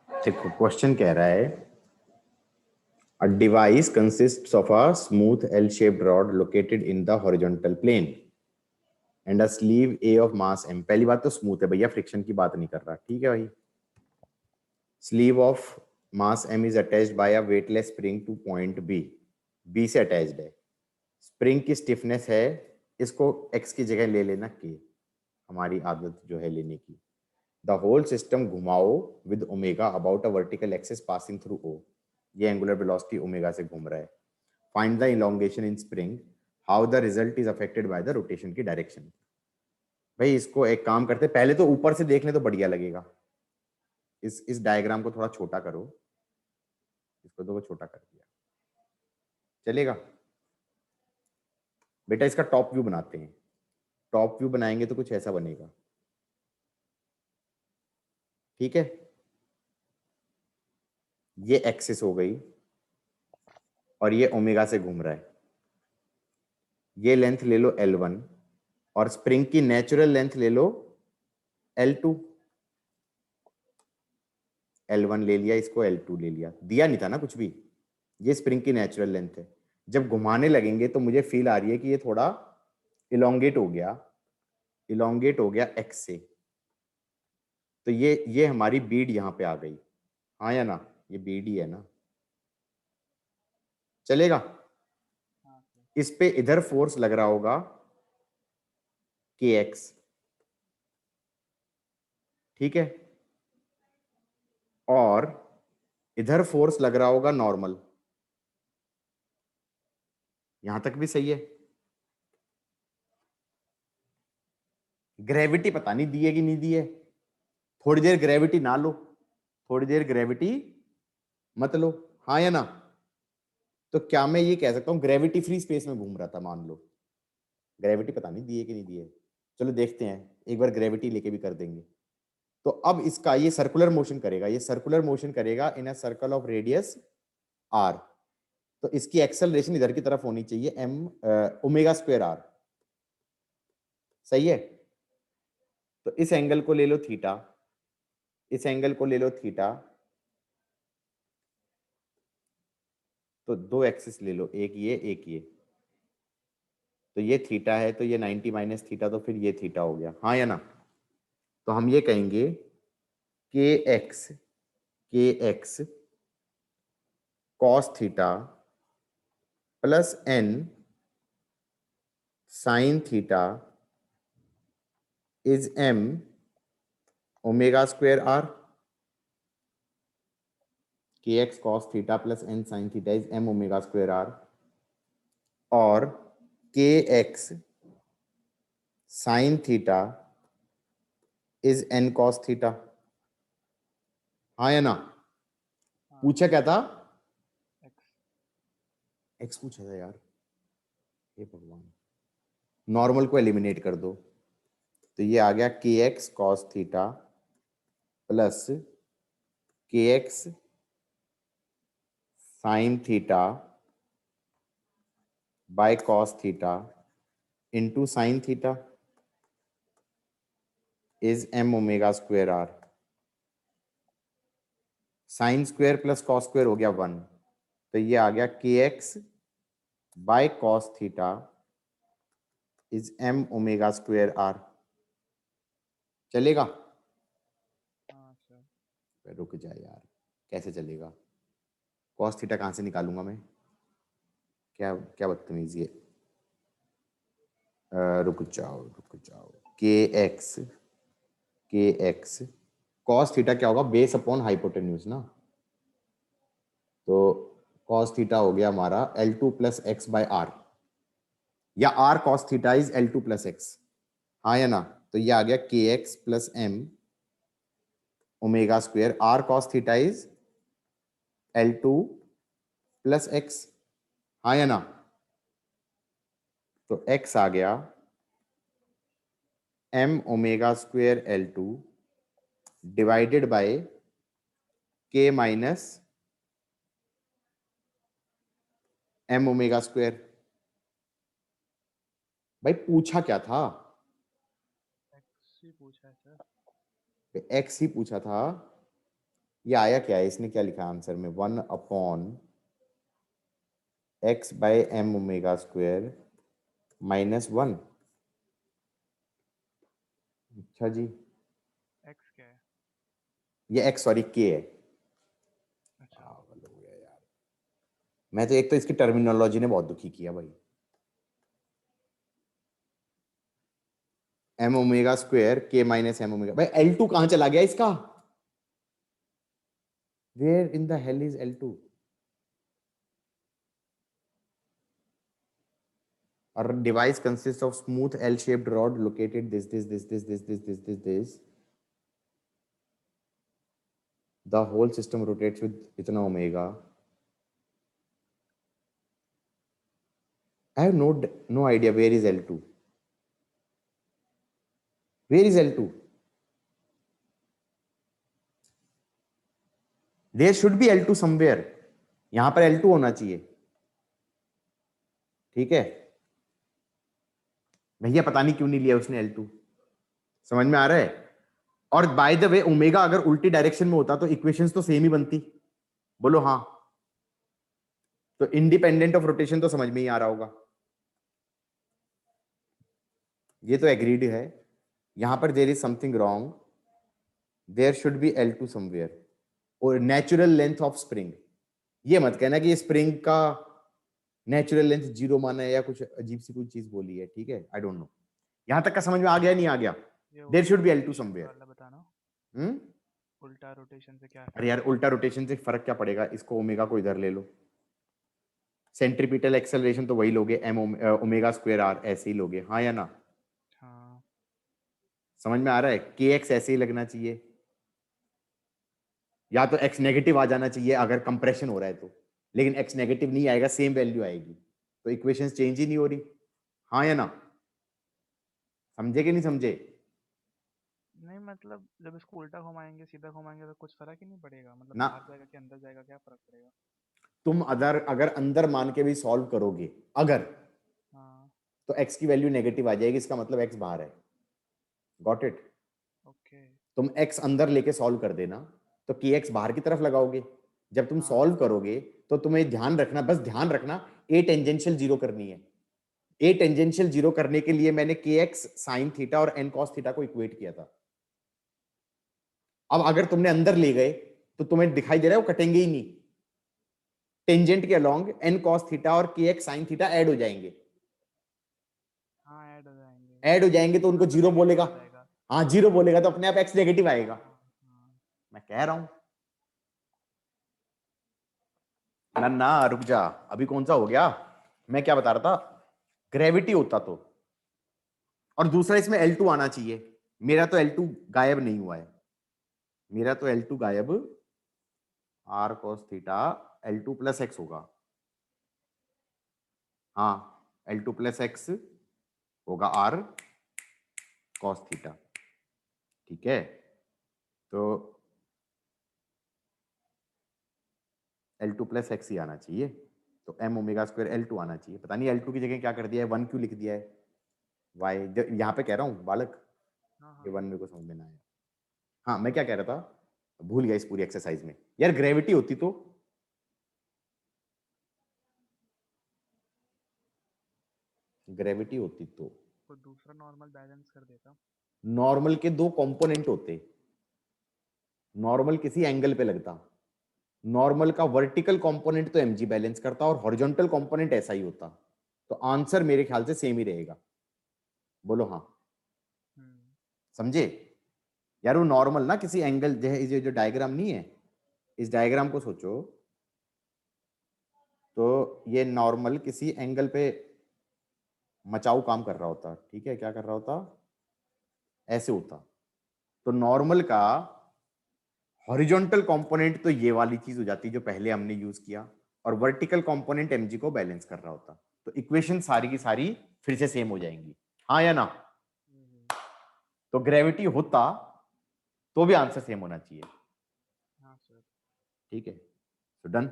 देखो क्वेश्चन कह रहा है a device consists of a smooth L-shaped rod located in the horizontal plane and a sleeve A of mass m। पहली बात तो स्मूथ है भैया, फ्रिक्शन की बात नहीं कर रहा, ठीक है भाई। Sleeve of mass m is attached bye a weightless spring two point B। B से अटैच्ड है। स्प्रिंग की स्टिफनेस है, इसको x की जगह ले लेना k, हमारी आदत जो है लेने की। द होल सिस्टम घुमाओ with omega about a vertical axis passing through O। ये एंगुलर वेलोसिटी ओमेगा से घूम रहा है। Find the elongation in spring, how the result is affected by the rotation की डायरेक्शन। भाई इसको एक काम करते, पहले तो ऊपर से देख ले तो बढ़िया लगेगा। इस डायग्राम को थोड़ा छोटा करो, इसको तो छोटा कर दिया, चलेगा बेटा। इसका टॉप व्यू बनाते हैं। टॉप व्यू बनाएंगे तो कुछ ऐसा बनेगा, ठीक है। ये एक्सिस हो गई और ये ओमेगा से घूम रहा है। ये लेंथ ले लो L1 और स्प्रिंग की नेचुरल लेंथ ले लो L2। L1 ले लिया, इसको L2 ले लिया, दिया नहीं था ना कुछ भी। ये स्प्रिंग की नेचुरल लेंथ है। जब घुमाने लगेंगे तो मुझे फील आ रही है कि ये थोड़ा इलोंगेट हो गया, इलोंगेट हो गया एक्स से। तो ये हमारी बीड यहां पे आ गई, हाँ या ना, ये बीड ही है ना, चलेगा। इस पे इधर फोर्स लग रहा होगा के एक्स, ठीक है, और इधर फोर्स लग रहा होगा नॉर्मल। यहां तक भी सही है। ग्रेविटी पता नहीं दी है कि नहीं दी है। थोड़ी देर ग्रेविटी ना लो, थोड़ी देर ग्रेविटी मत लो, हाँ या ना। तो क्या मैं ये कह सकता हूं ग्रेविटी फ्री स्पेस में घूम रहा था, मान लो। ग्रेविटी पता नहीं दी है कि नहीं दी है, चलो देखते हैं, एक बार ग्रेविटी लेके भी कर देंगे। तो अब इसका ये सर्कुलर मोशन करेगा, ये सर्कुलर मोशन करेगा in a circle of radius r। तो इसकी एक्सेलरेशन इधर की तरफ होनी चाहिए m ओमेगा स्क्वायर r, सही है। तो इस एंगल को ले लो थीटा, इस एंगल को ले लो थीटा। तो दो एक्सिस ले लो, एक ये एक ये। तो ये थीटा है, तो ये 90 माइनस थीटा, तो फिर ये थीटा हो गया, हाँ या ना। तो हम ये कहेंगे k x cos theta plus n sine theta is m omega square r. K x cos theta plus n sine theta is m omega square r. और k x sine theta is n cos theta, हाँ या ना। पूछा क्या था? X पूछा था यार, हे भगवान। नॉर्मल को एलिमिनेट कर दो, तो ये आ गया k x cos theta plus k x sine theta by cos theta into sine theta is m omega square r. Sine square plus cos square हो गया 1, तो ये आ गया k x by cos theta is m omega square r, चलेगा? रुक जा यार, कैसे चलेगा? कॉस थीटा कहाँ से निकालूंगा मैं? क्या क्या बदतमीजी है। रुक जाओ रुक जाओ। के एक्स कॉस थीटा क्या होगा, बेस अपॉन हाइपोटेन्यूज ना। तो कॉस थीटा हो गया हमारा L2 plus x by r, या r cos theta is L2 plus x, हाँ या ना। तो ये आ गया k x plus m omega square, r cos theta is L2 plus x, हाँ या ना। तो x आ गया m omega square L2 divided by k minus m omega square. भाई पूछा क्या था? x ही पूछा था, ये आया क्या है, इसने क्या लिखा आंसर में, 1/x/m ओमेगा स्क्वायर -1। अच्छा जी, एक्स क्या है? ये x सॉरी k है। अच्छा पागल हो गया यार, मैं तो एक तो इसकी टर्मिनोलॉजी ने बहुत दुखी किया भाई। m omega square k-m omega, भाई L2 कहां चला गया इसका, where in the hell is L2? A device consists of smooth L-shaped rod located this. The whole system rotates with इतना omega. I have no idea where is L2. Where is L2? There should be L2 somewhere. यहां पर L2 होना चाहिए, ठीक है भैया, पता नहीं क्यों नहीं लिया उसने L2, समझ में आ रहा है। और बाय द वे ओमेगा अगर उल्टी डायरेक्शन में होता तो इक्वेशंस तो सेम ही बनती, बोलो हाँ। तो इंडिपेंडेंट ऑफ रोटेशन तो समझ में ही आ रहा होगा, ये तो एग्रीड है। यहां पर there is something wrong, there should be L2 somewhere. और नेचुरल लेंथ ऑफ स्प्रिंग, ये मत कहना कि ये स्प्रिंग का नेचुरल लेंथ 0 माना है या कुछ अजीब सी कुछ चीज बोली है, ठीक है, आई डोंट नो। यहां तक का समझ में आ गया नहीं आ गया? ये देयर उल्टा should be L2 rotation somewhere. वाला बताना। हम्म। उल्टा रोटेशन से क्या अरे इफेक्ट यार पड़ेगा? उल्टा रोटेशन से फर्क क्या पड़ेगा, इसको ओमेगा को इधर ले लो, सेंट्रीपिटल एक्सेलरेशन तो वही लोगे, m ओमेगा स्क्वायर r ऐसे ही लोगे, हाँ या ना? हाँ समझ में आ रहा है, के एक्स ऐसे ही लगना चाहिए, या तो x नेगेटिव आ जाना चाहिए अगर कंप्रेशन हो रहा है तो, लेकिन x नेगेटिव नहीं आएगा, सेम वैल्यू आएगी, तो इक्वेशंस चेंज ही नहीं हो रही, हाँ या ना? समझे कि नहीं समझे? नहीं, मतलब जब इसको उल्टा घुमाएंगे सीधा घुमाएंगे तो कुछ फर्क ही नहीं पड़ेगा, मतलब ना, बाहर जाएगा कि अंदर जाएगा, क्या फर्क पड़ेगा? तुम अगर अगर अंदर मान के भी सॉल्व करोगे अगर, हाँ तो x की वैल्यू नेगेटिव आ जाएगी, इसका मतलब x बाहर है, गॉट इट? ओके। तुम x अंदर लेके सॉल्व कर देना, तो के एक्स बाहर की तरफ लगाओगे, जब तुम हाँ सॉल्व करोगे तो तुम्हें ध्यान रखना, बस ध्यान रखना, ए टेंजेंशियल जीरो करनी है। ए टेंजेंशियल जीरो करने के लिए मैंने के एक्स साइन थीटा और एन कॉस थीटा को इक्वेट किया था। अब अगर तुमने अंदर ले गए तो तुम्हें दिखाई दे रहा है वो कटेंगे ही नहीं, टेंजेंट के अलोंग एन कॉस थीटा और k x sine theta add हो जाएंगे, हाँ, ऐड हो जाएंगे। ऐड हो जाएंगे तो उनको हाँ, तो जीरो नेगेटिव बोलेगा। आ जाएगा। हाँ जीरो हाँ बोलेगा तो अपने आप एक्स नेगेटिव आएगा, हाँ हाँ। मैं कह रहा हूं। ना ना रुक जा, अभी कौन सा हो गया, मैं क्या बता रहा था, ग्रेविटी होता तो, और दूसरा इसमें L2 आना चाहिए, मेरा तो L2 गायब नहीं हुआ है, मेरा तो L2 गायब, r cos theta L2 plus x होगा, हाँ L2 प्लस एक्स होगा r cos थीटा, ठीक है। तो L2 प्लस एक्स ही आना चाहिए, तो m ओमेगा स्क्वायर L2 आना चाहिए, पता नहीं L2 की जगह क्या कर दिया है, 1 क्यों लिख दिया है, y यहाँ पे कह रहा हूँ बालक, हाँ ये हाँ। 1 मेरे को समझ में ना आया। हाँ मैं क्या कह रहा था, भूल गया इस पूरी एक्सरसाइज में, यार ग्रेविटी होती तो, ग्रेविटी होती तो तो दूसरा नॉर्मल बैलेंस कर देता। नॉर्मल के दो कंपोनेंट होते, नॉर्मल किसी एंगल पे लगता, नॉर्मल का वर्टिकल कंपोनेंट तो mg बैलेंस करता और हॉरिजॉन्टल कंपोनेंट ऐसा ही होता, तो आंसर मेरे ख्याल से सेम ही रहेगा, बोलो हाँ। हम्म। समझे यार, वो नॉर्मल ना किसी एंगल, जो डायग्राम नहीं है, इस डायग्राम को सोचो, तो ये नॉर्मल किसी एंगल पे मचाऊ काम कर रहा होता, ठीक है, क्या कर रहा होता, ऐसे होता, तो नॉर्मल का हॉरिजॉन्टल कंपोनेंट तो ये वाली चीज हो जाती जो पहले हमने यूज किया, और वर्टिकल कंपोनेंट mg को बैलेंस कर रहा होता, तो इक्वेशन सारी की सारी फिर से सेम हो जाएंगी, हाँ या ना? हम्म। तो ग्रेविटी होता तो भी आंसर सेम होना चाहिए, हाँ सर। ठीक है, तो डन।